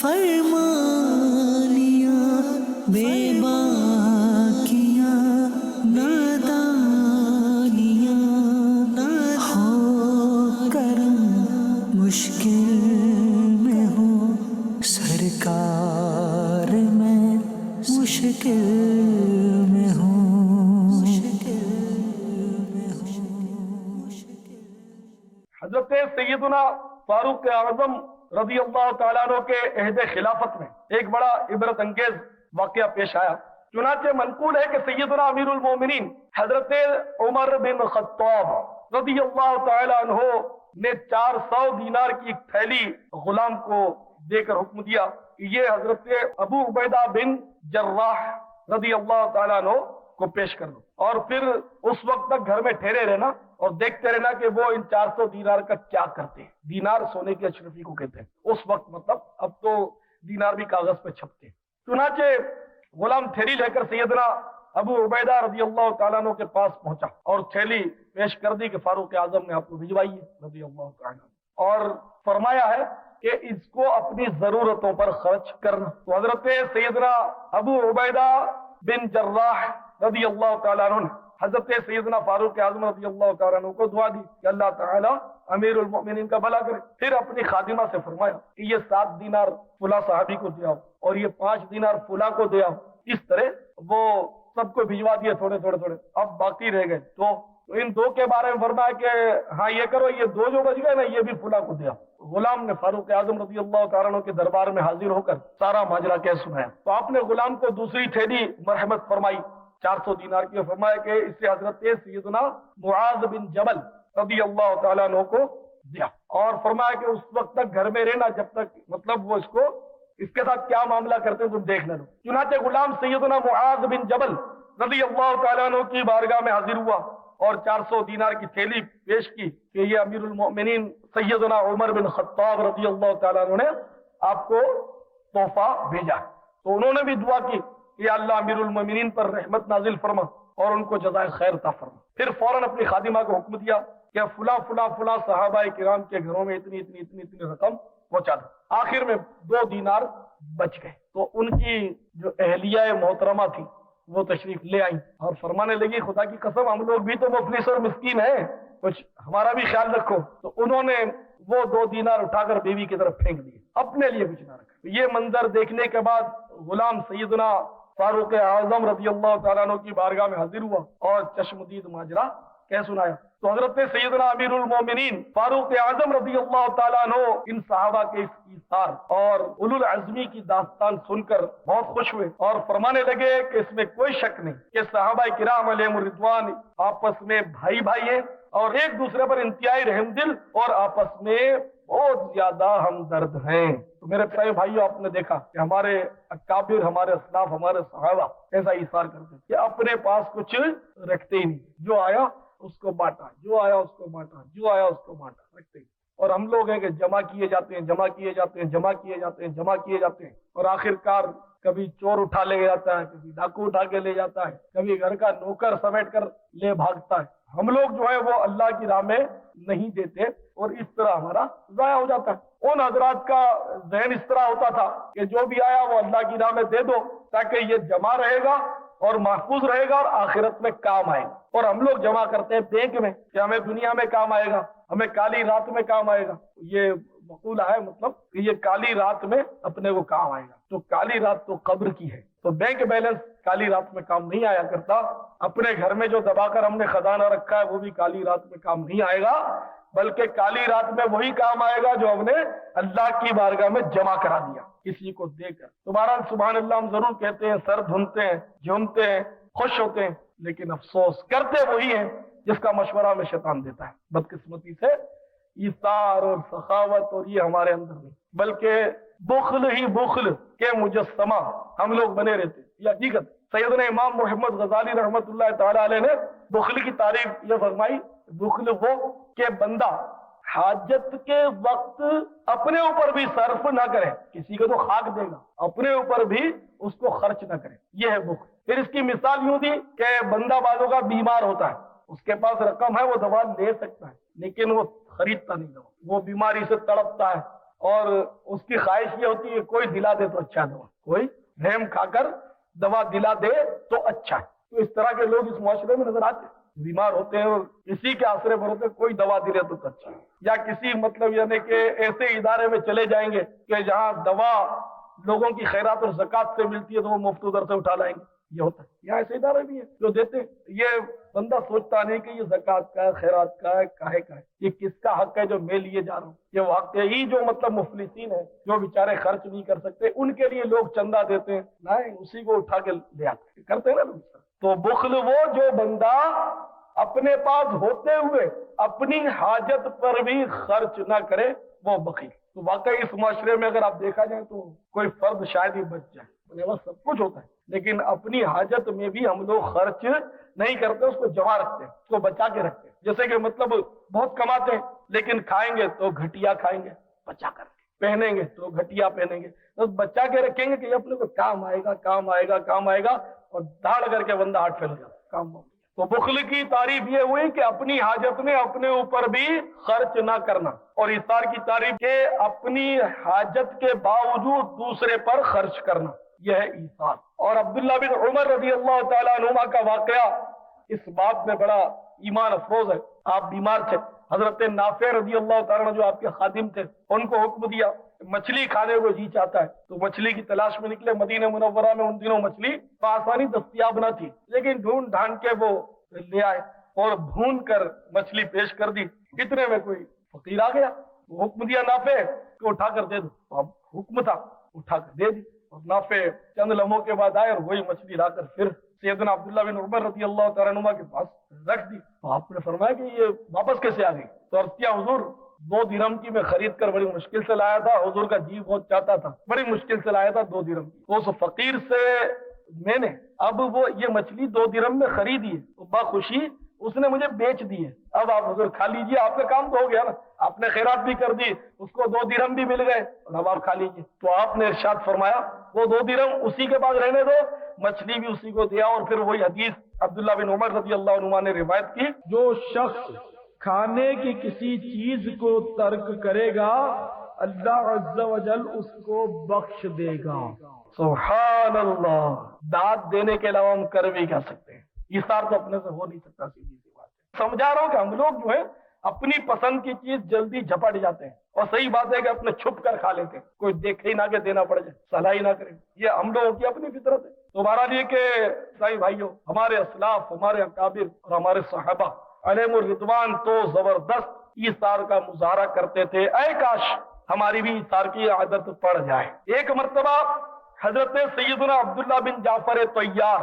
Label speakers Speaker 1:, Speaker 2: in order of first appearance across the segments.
Speaker 1: فرمانیاں بے باکیاں نادانیاں ہو کرم مشکل میں ہو سرکار میں مشکل میں ہوں
Speaker 2: حضرت سیدنا فاروق اعظم رضی اللہ تعالیٰ عنہ کے عہد خلافت میں ایک بڑا عبرت انگیز واقعہ پیش آیا۔ چنانچہ منقول ہے کہ سیدنا امیر المومنین حضرت عمر بن خطاب رضی اللہ تعالیٰ عنہ نے 400 دینار کی ایک تھیلی غلام کو دے کر حکم دیا کہ یہ حضرت ابو عبیدہ بن جراح رضی اللہ تعالیٰ عنہ کو پیش کر دو، اور پھر اس وقت تک گھر میں ٹھہرے رہنا اور دیکھتے رہنا کہ وہ ان 400 دینار کا کیا کرتے ہیں۔ دینار سونے کی اشرفی کو کہتے ہیں اس وقت، مطلب اب تو دینار بھی کاغذ پہ چھپتے ہیں۔ چنانچہ غلام تھیلی لے کر سیدنا ابو عبیدہ رضی اللہ تعالیٰ عنہ کے پاس پہنچا اور تھیلی پیش کر دی کہ فاروق اعظم نے آپ کو بھجوائی ہے رضی اللہ تعالیٰ عنہ، اور فرمایا ہے کہ اس کو اپنی ضرورتوں پر خرچ کرنا۔ تو حضرت سیدنا ابو عبیدہ بن جراح رضی اللہ تعالیٰ عنہ نے حضرت سیدنا فاروق اعظم رضی اللہ تعالیٰ عنہ کو دعا دی کہ اللہ تعالیٰ امیر المؤمنین کا بھلا کرے۔ پھر اپنی خادمہ سے فرمایا کہ یہ 7 دینار فلاں صحابی کو دے آؤ اور یہ 5 دینار فلاں کو دے آؤ۔ اس طرح وہ سب کو بھجوا دیے تھوڑے تھوڑے تھوڑے، اب باقی رہ گئے تو ان 2 کے بارے میں فرمایا کہ ہاں یہ کرو، یہ 2 جو بچ گئے نا یہ بھی فلاں کو دے آؤ۔ غلام نے فاروق اعظم رضی اللہ تعالیٰ عنہ کے دربار میں حاضر ہو کر سارا ماجرا کہہ سنایا۔ تو آپ نے غلام کو دوسری تھیلی مرحمت فرمائی 400 دینار کی، فرمایا کہ اس سے حضرت سیدنا معاذ بن جبل رضی اللہ تعالیٰ عنہ کو دیا، اور فرمایا کہ اس وقت تک گھر میں رہنا جب تک مطلب وہ اس کے ساتھ کیا معاملہ کرتے ہیں تم دیکھ لو۔ چنانچہ غلام سیدنا معاذ بن جبل رضی اللہ تعالیٰ عنہ کی بارگاہ میں حاضر ہوا اور 400 دینار کی تھیلی پیش کی کہ یہ امیر المؤمنین سیدنا عمر بن خطاب رضی اللہ تعالیٰ عنہ نے آپ کو تحفہ بھیجا۔ تو انہوں نے بھی دعا کی کہ اللہ امیر المؤمنین پر رحمت نازل فرما اور ان کو جزائے خیر عطا فرما۔ پھر فوراً اپنی خادمہ کو حکم دیا کہ فلاں فلاں فلاں صحابہ کرام کے گھروں میں اتنی اتنی اتنی اتنی رقم پہنچا دو۔ آخر میں 2 دینار بچ گئے تو ان کی جو اہلیہ محترمہ تھی وہ تشریف لے آئیں اور فرمانے لگی خدا کی قسم ہم لوگ بھی تو مفلس اور مسکین ہیں، کچھ ہمارا بھی خیال رکھو۔ تو انہوں نے وہ 2 دینار اٹھا کر بیوی کی طرف پھینک دیے، اپنے لیے کچھ نہ رکھا۔ یہ منظر دیکھنے کے بعد غلام سیدنا فاروق اعظم رضی اللہ تعالیٰ عنہ کی بارگاہ میں حاضر ہوا اور چشمدید ماجرا کہہ سنایا۔ تو حضرت سیدنا امیر المومنین فاروق اعظم رضی اللہ تعالیٰ عنہ ان صحابہ کے اس ایثار اور اولو العزمی کی داستان سن کر بہت خوش ہوئے اور فرمانے لگے کہ اس میں کوئی شک نہیں کہ صحابہ کرام علیہم الرضوان آپس میں بھائی بھائی ہیں اور ایک دوسرے پر انتہائی رحم دل اور آپس میں بہت زیادہ ہمدرد ہیں۔ تو میرے پیارے بھائیو، آپ نے دیکھا کہ ہمارے اکابر، ہمارے اسلاف، ہمارے صحابہ کیسا ایثار کرتے کہ اپنے پاس کچھ رکھتے ہی نہیں، جو آیا اس کو بانٹا، جو آیا اس کو بانٹا، جو آیا اس کو بانٹا، رکھتے ہی۔ اور ہم لوگ ہیں کہ جمع کیے جاتے ہیں، جمع کیے جاتے ہیں، جمع کیے جاتے ہیں، جمع کیے جاتے ہیں، اور آخر کار کبھی چور اٹھا لے جاتا ہے، کبھی ڈاکو اٹھا کے لے جاتا ہے، کبھی گھر کا نوکر سمیٹ کر لے بھاگتا ہے۔ ہم لوگ جو ہے وہ اللہ کی راہ میں نہیں دیتے اور اس طرح ہمارا ضائع ہو جاتا ہے۔ ان حضرات کا ذہن اس طرح ہوتا تھا کہ جو بھی آیا وہ اللہ کی راہ میں دے دو تاکہ یہ جمع رہے گا اور محفوظ رہے گا اور آخرت میں کام آئے گا۔ اور ہم لوگ جمع کرتے ہیں بینک میں کہ ہمیں دنیا میں کام آئے گا، ہمیں کالی رات میں کام آئے گا۔ یہ مقولہ ہے، مطلب کہ یہ کالی رات میں اپنے کو کام آئے گا، تو کالی رات تو قبر کی ہے۔ تو بینک بیلنس کالی رات میں کام نہیں آیا کرتا، اپنے گھر میں جو دبا کر ہم نے خزانہ رکھا ہے وہ بھی کالی رات میں کام نہیں آئے گا، بلکہ کالی رات میں وہی کام آئے گا جو ہم نے اللہ کی بارگاہ میں جمع کرا دیا کسی کو دے کر۔ تمہارا سبحان اللہ ہم ضرور کہتے ہیں، سر دھنتے ہیں، جھومتے ہیں، خوش ہوتے ہیں، لیکن افسوس کرتے وہی ہیں جس کا مشورہ ہمیں شیطان دیتا ہے۔ بدقسمتی سے ایثار اور سخاوت اور یہ ہمارے اندر نہیں، بلکہ بخل ہی بخل کے مجسمہ ہم لوگ بنے رہتے۔ یہ حقیقت سیدنا امام محمد غزالی رحمت اللہ تعالی علیہ نے بخل کی تعریف یہ فرمائی، بخل وہ کہ بندہ حاجت کے وقت اپنے اوپر بھی صرف نہ کرے، کسی کو تو خاک دے گا، اپنے اوپر بھی اس کو خرچ نہ کرے، یہ ہے بخل۔ پھر اس کی مثال یوں دی کہ بندہ بعضوں کا بیمار ہوتا ہے، اس کے پاس رقم ہے، وہ دوا لے سکتا ہے لیکن وہ خریدتا نہیں دوا، وہ بیماری سے تڑپتا ہے، اور اس کی خواہش یہ ہوتی ہے کوئی دلا دے تو اچھا دوا، کوئی رحم کھا کر دوا دلا دے تو اچھا ہے. تو اس طرح کے لوگ اس معاشرے میں نظر آتے ہیں، بیمار ہوتے ہیں اور اسی کے آسرے پر ہوتے ہیں، کوئی دوا دلے تو اچھا ہے. یا کسی مطلب یعنی کہ ایسے ادارے میں چلے جائیں گے کہ جہاں دوا لوگوں کی خیرات اور زکوٰۃ سے ملتی ہے تو وہ مفت ادھر سے اٹھا لائیں گے. یہ ہوتا ہے. یہاں ایسے ادارے بھی ہیں جو دیتے ہیں. یہ بندہ سوچتا نہیں کہ یہ زکوٰۃ کا ہے، خیرات کا ہے، کاہے کا ہے، یہ کس کا حق ہے جو میں لیے جا رہا ہوں. یہ واقعی جو مطلب مفلسین ہیں جو بیچارے خرچ نہیں کر سکتے ان کے لیے لوگ چندہ دیتے ہیں، نہیں اسی کو اٹھا کے لے آتے کرتے ہیں نا. تو بخل وہ جو بندہ اپنے پاس ہوتے ہوئے اپنی حاجت پر بھی خرچ نہ کرے وہ بخیل. تو واقعی اس معاشرے میں اگر آپ دیکھا جائے تو کوئی فرد شاید ہی بچ جائے، اپنے پاس سب کچھ ہوتا ہے لیکن اپنی حاجت میں بھی ہم لوگ خرچ نہیں کرتے، اس کو جمع رکھتے ہیں، اس کو بچا کے رکھتے ہیں. جیسے کہ مطلب بہت کماتے ہیں لیکن کھائیں گے تو گھٹیا کھائیں گے بچا کر کے، پہنیں گے تو گھٹیا پہنیں گے، بس بچا کے رکھیں گے کہ یہ اپنے کو کام آئے گا کام آئے گا کام آئے گا، اور دھاڑ کر کے بندہ ہاتھ پھیل جاتا کام. تو بخل کی تعریف یہ ہوئی کہ اپنی حاجت میں اپنے اوپر بھی خرچ نہ کرنا، اور ایثار کی تعریف کہ اپنی حاجت کے باوجود دوسرے پر خرچ کرنا، یہ ہے ایثار. اور عبداللہ بن عمر رضی اللہ تعالیٰ عنہما کا واقعہ اس بات میں بڑا ایمان افروز ہے. آپ بیمار تھے، حضرت نافع رضی اللہ تعالیٰ عنہ جو آپ کے خادم تھے ان کو حکم دیا مچھلی کھانے کو جی چاہتا ہے تو مچھلی کی تلاش میں نکلے. مدینہ منورہ میں ان دنوں مچھلی بآسانی دستیاب نہ تھی لیکن ڈھونڈ ڈھانڈ کے وہ لے آئے اور بھون کر مچھلی پیش کر دی. اتنے میں کوئی فقیر آ گیا، وہ حکم دیا نافع کہ اٹھا کر دے دو. اب حکم تھا اٹھا کر دے دی، اور نافع چند لمحوں کے بعد آئے اور وہی مچھلی لا کر پھر سیدنا عبداللہ بن عمر رضی اللہ تعالیٰ عنہ کے پاس رکھ دی. تو آپ نے فرمایا کہ یہ واپس کیسے آ گئی؟ تو عرض کیا حضور 2 درہم کی میں خرید کر بڑی مشکل سے لایا تھا، حضور کا جی بہت چاہتا تھا، بڑی مشکل سے لایا تھا 2 درہم. تو اس فقیر سے میں نے اب وہ یہ مچھلی 2 درہم میں خریدی ہے تو باخوشی اس نے مجھے بیچ دی ہے، اب آپ حضور کھا لیجئے، آپ کا کام تو ہو گیا نا، آپ نے خیرات بھی کر دی، اس کو 2 درہم بھی مل گئے اور اب آپ کھا لیجئے. تو آپ نے ارشاد فرمایا وہ 2 درہم اسی کے پاس رہنے دو، مچھلی بھی اسی کو دیا. اور پھر وہی حدیث عبداللہ بن عمر رضی اللہ عنہ نے روایت کی،
Speaker 3: جو شخص کھانے کی کسی چیز کو ترک کرے گا اللہ عز و جل اس کو بخش دے گا.
Speaker 2: سبحان اللہ. داد دینے کے علاوہ ہم کر بھی کیا سکتے ہیں؟ ایثار تو اپنے سے ہو نہیں سکتا. سیدھی سی بات ہے. سمجھا رہا ہوں کہ ہم لوگ جو ہے اپنی پسند کی چیز جلدی جھپٹ جاتے ہیں، اور صحیح بات ہے کہ اپنے چھپ کر کھا لیتے ہیں، کوئی دیکھے ہی نہ کہ دینا پڑ جائے، صلاح ہی نہ کرے. یہ ہم لوگوں کی اپنی فطرت ہے. تو بہرحال یہ کہ بھائی بھائیوں، ہمارے اسلاف، ہمارے اکابر اور ہمارے صحابہ علیہم الرضوان تو زبردست ایثار کا مظاہرہ کرتے تھے. اے کاش ہماری بھی ایثار کی عادت پڑ جائے. ایک مرتبہ حضرت سیدنا عبداللہ بن جعفر طیار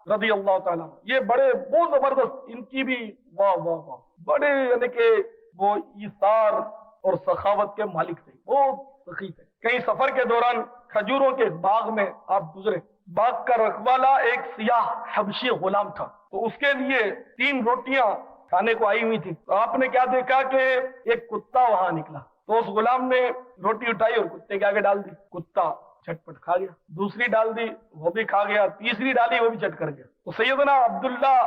Speaker 2: رضی اللہ تعالیٰ، یہ بڑے بہت زبردست، ان کی بھی واہ واہ واہ، بڑے یعنی کہ وہ ایثار اور سخاوت کے مالک تھے، بہت سخی تھے. کہیں سفر کے دوران کھجوروں کے باغ میں آپ گزرے، باغ کا رکھوالا ایک سیاہ حبشی غلام تھا، تو اس کے لیے 3 روٹیاں کھانے کو آئی ہوئی تھی. تو آپ نے کیا دیکھا کہ ایک کتا وہاں نکلا، تو اس غلام نے روٹی اٹھائی اور کتے کے آگے ڈال دی. کتا چٹ پٹ کھا گیا، دوسری ڈال دی وہ بھی کھا گیا، تیسری ڈالی وہ بھی چٹ کر گیا. تو سیدنا عبداللہ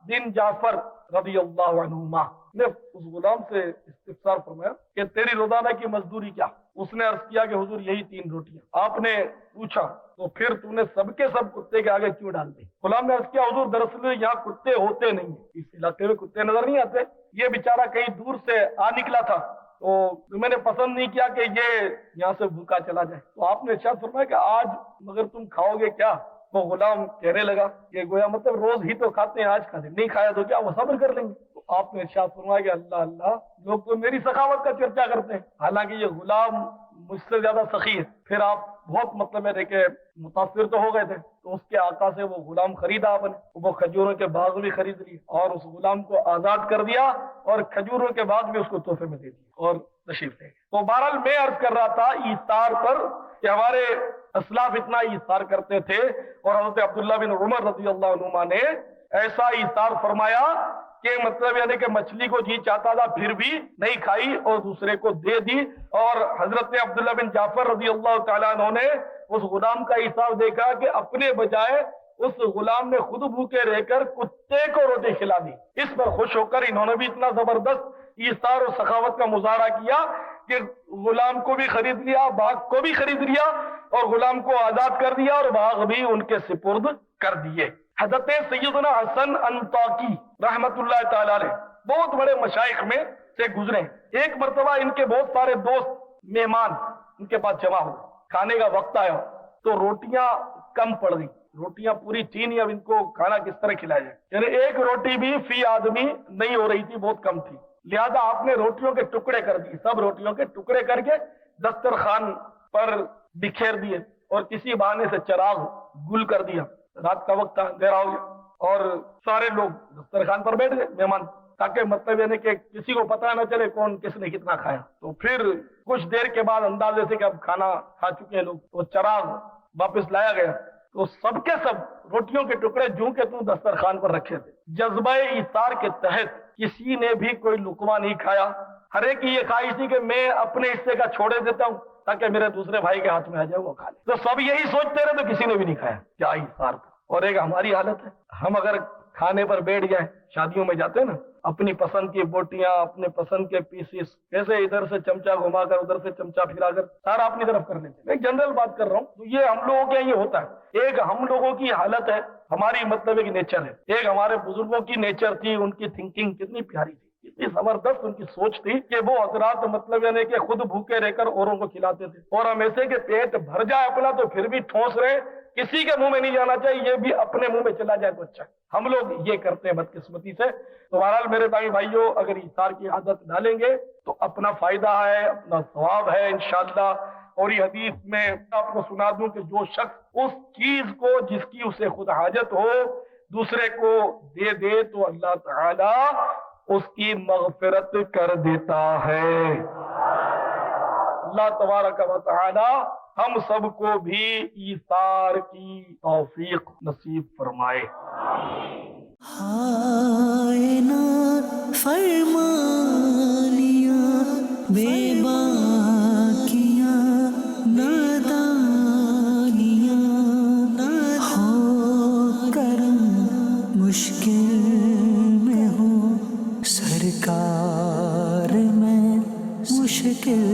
Speaker 2: بن جعفر رضی اللہ عنہما نے اس غلام سے استفسار فرمایا کہ تیری روزانہ کی مزدوری کیا؟ اس نے عرض کیا کہ حضور یہی 3 روٹیاں. آپ نے پوچھا تو پھر تم نے سب کے سب کتے کے آگے کیوں ڈال دی؟ غلام نے عرض کیا حضور دراصل یہاں کتے ہوتے نہیں ہیں، اس علاقے میں کتے نظر نہیں آتے، یہ بیچارہ کہیں دور سے آ نکلا تھا تو میں نے پسند نہیں کیا کہ یہ یہاں سے بھوکا چلا جائے. تو آپ نے ارشاد فرمایا کہ آج مگر تم کھاؤ گے کیا؟ وہ غلام کہنے لگا کہ گویا مطلب روز ہی تو کھاتے ہیں، آج کھاتے نہیں کھایا تو کیا وہ صبر کر لیں گے؟ تو آپ نے ارشاد فرمایا کہ اللہ اللہ، لوگ تو میری سخاوت کا چرچا کرتے ہیں، حالانکہ یہ غلام مجھ سے زیادہ سخی ہے. پھر آپ بہت مطلب ہے کہ متاثر تو ہو گئے تھے، تو اس کے آقا سے وہ غلام خریدا آپ نے، وہ کھجوروں کے باغ بھی خرید لی اور اس غلام کو آزاد کر دیا اور کھجوروں کے باغ بھی اس کو تحفے میں دے دی اور تشریف لے گئے. تو بہرحال میں عرض کر رہا تھا ایثار پر کہ ہمارے اسلاف اتنا ایثار کرتے تھے، اور حضرت عبداللہ بن عمر رضی اللہ عنہما نے ایسا ایثار فرمایا کہ مطلب یعنی کہ مچھلی کو جی چاہتا تھا پھر بھی نہیں کھائی اور دوسرے کو دے دی. اور حضرت عبداللہ بن جعفر رضی اللہ تعالیٰ عنہ نے اس غلام کا ایثار دیکھا کہ اپنے بجائے اس غلام نے خود بھوکے رہ کر کتے کو روٹی کھلا دی. اس پر خوش ہو کر انہوں نے بھی اتنا زبردست ایثار اور سخاوت کا مظاہرہ کیا کہ غلام کو بھی خرید لیا، باغ کو بھی خرید لیا، اور غلام کو آزاد کر دیا، اور باغ بھی ان کے سپرد کر دیے۔ حضرت سیدنا حسن انطاکی رحمت اللہ تعالی علیہ بہت بڑے مشائخ میں سے گزرے ہیں۔ ایک مرتبہ ان کے بہت سارے دوست مہمان ان کے پاس جمع ہوئے، کھانے کا وقت آیا تو روٹیاں کم پڑ گئی، روٹیاں پوری تھی نہیں، اب ان کو کھانا کس طرح کھلایا جائے، یعنی ایک روٹی بھی فی آدمی نہیں ہو رہی تھی، بہت کم تھی، لہذا آپ نے روٹیوں کے ٹکڑے کر دیے، سب روٹیوں کے ٹکڑے کر کے دسترخوان پر بکھیر دیے، اور کسی بہانے سے چراغ گل کر دیا۔ رات کا وقت تھا، اندھیرا ہو گیا، اور سارے لوگ دسترخوان پر بیٹھ گئے مہمان، تاکہ مطلب یہ نہیں کہ کسی کو پتہ نہ چلے کون کس نے کتنا کھایا۔ تو پھر کچھ دیر کے بعد اندازے سے کہ اب کھانا کھا چکے ہیں لوگ، تو چراغ واپس لایا گیا، تو سب کے سب روٹیوں کے ٹکڑے جوں کے توں دسترخوان پر رکھے تھے۔ جذبہ ایثار کے تحت کسی نے بھی کوئی لقمہ نہیں کھایا، ہر ایک کی یہ خواہش تھی کہ میں اپنے حصے کا چھوڑے دیتا ہوں تاکہ میرے دوسرے بھائی کے ہاتھ میں آ جائے وہ کھا لے۔ تو سب یہی سوچتے رہے تو کسی نے بھی نہیں کھایا، کیا ایثار تھا۔ اور ایک ہماری حالت ہے، ہم اگر کھانے پر بیٹھ جائیں، شادیوں میں جاتے ہیں نا، اپنی پسند کی بوٹیاں، اپنے پسند کے پیسز کیسے ادھر سے چمچہ گھما کر ادھر سے چمچہ پھرا کر سارا اپنی طرف کر لیتے ہیں۔ میں جنرل بات کر رہا ہوں، تو یہ ہم لوگوں کے یہ ہوتا ہے، ایک ہم لوگوں کی حالت ہے، ہماری مطلب ایک نیچر ہے، ایک ہمارے بزرگوں کی نیچر تھی، ان کی تھنکنگ کتنی پیاری تھی، اتنی زبردست ان کی سوچ تھی کہ وہ حضرات مطلب یعنی کہ خود بھوکے رہ کر اوروں کو کھلاتے تھے، اور ہم ایسے کہ پیٹ بھر جائے اپنا تو پھر بھی ٹھوس رہے، کسی کے منہ میں نہیں جانا چاہیے، یہ بھی اپنے منہ میں چلا جائے تو اچھا ہے۔ ہم لوگ یہ کرتے ہیں بدقسمتی سے۔ تو بہرحال میرے بھائیوں، اگر ایثار کی عادت ڈالیں گے تو اپنا فائدہ ہے، اپنا ثواب ہے انشاءاللہ۔ اور یہ حدیث میں آپ کو سنا دوں کہ جو شخص اس چیز کو جس کی اسے خود حاجت ہو دوسرے کو دے دے تو اللہ تعالی اس کی مغفرت کر دیتا ہے۔ اللہ تبارک و تعالی ہم سب کو بھی ایثار کی توفیق نصیب فرمائے۔
Speaker 1: ہائے نا فرما لیا بے باکیاں نادانیاں، ہو کرم مشکل میں ہوں سرکار میں مشکل